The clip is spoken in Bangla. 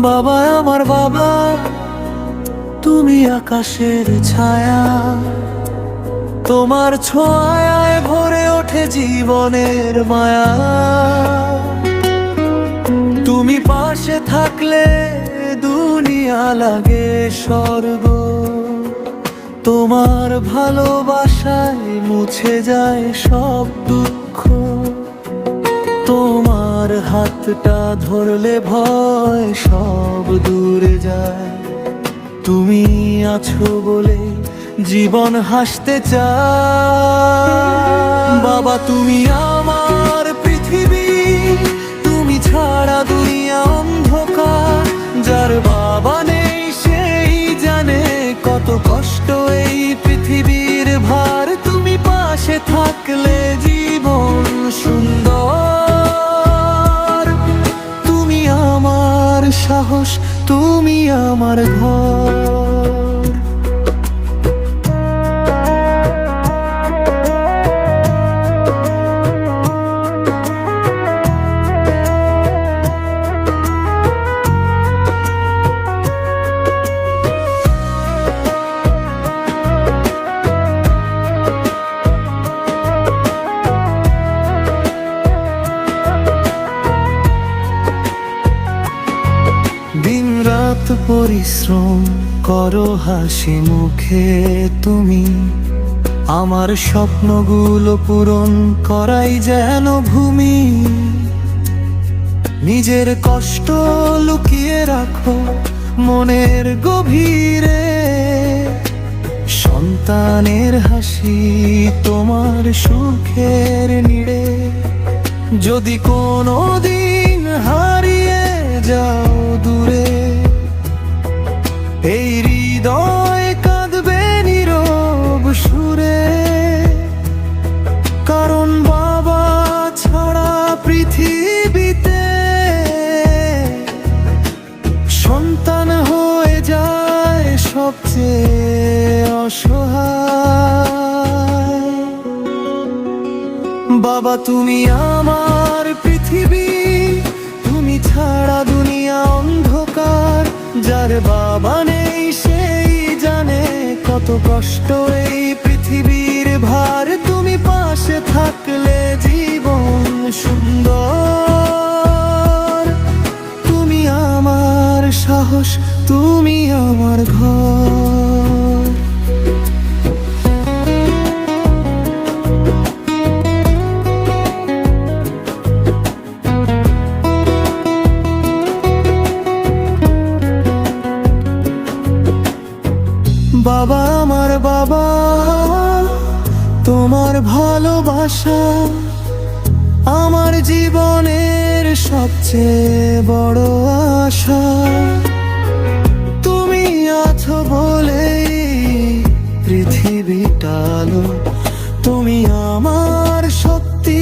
বাবা আমার বাবা, তুমি আকাশের ছায়া, তোমার ছোঁয়ায় ভরে ওঠে জীবনের মায়া। তুমি পাশে থাকলে দুনিয়া লাগে স্বর্গ, তোমার ভালোবাসায় মুছে যায় সব দুঃখ। তোমার হাতটা ধরলে ভয় সব দূরে যায়, তুমি আছো বলে জীবন হাসতে চায়। বাবা তুমি আমার পৃথিবী, তুমি ছাড়া দুনিয়া অন্ধকার। যার বাবা নেই সেই জানে কত কষ্ট এই পৃথিবীর ভার। তুমি পাশে থাকলে জীবন সুন্দর, তুমি আমার সাহস, তুমি আমার ঘর। দিনরাত পরিশ্রম করো হাসি মুখে তুমি, আমার স্বপ্নগুলো পূরণ করাই যেন ভূমি। নিজের কষ্ট লুকিয়ে রাখো মনের গভীরে, সন্তানের হাসি তোমার সুখের নিড়ে। যদি কোনো দিন হারিয়ে যাও দূরে, এই হৃদয় কাঁদবে নীরব সুরে। কারণ বাবা ছাড়া পৃথিবীতে সন্তান হয়ে যায় সবচেয়ে অসহায়। বাবা তুমি আমার পৃথিবী, তুমি ছাড়া দুনিয়া অন্ধকার। যার বাবা নেই সেই জানে কত কষ্ট এই পৃথিবীর ভার। তুমি পাশে থাকলে জীবন সুন্দর, তুমি আমার সাহস, তুমি আমার ঘর। বাবা আমার বাবা, তোমার ভালোবাসা আমার জীবনের সবচেয়ে বড় আশা। তুমি আছো বলেই পৃথিবীটা আলো, তুমি আমার শক্তি,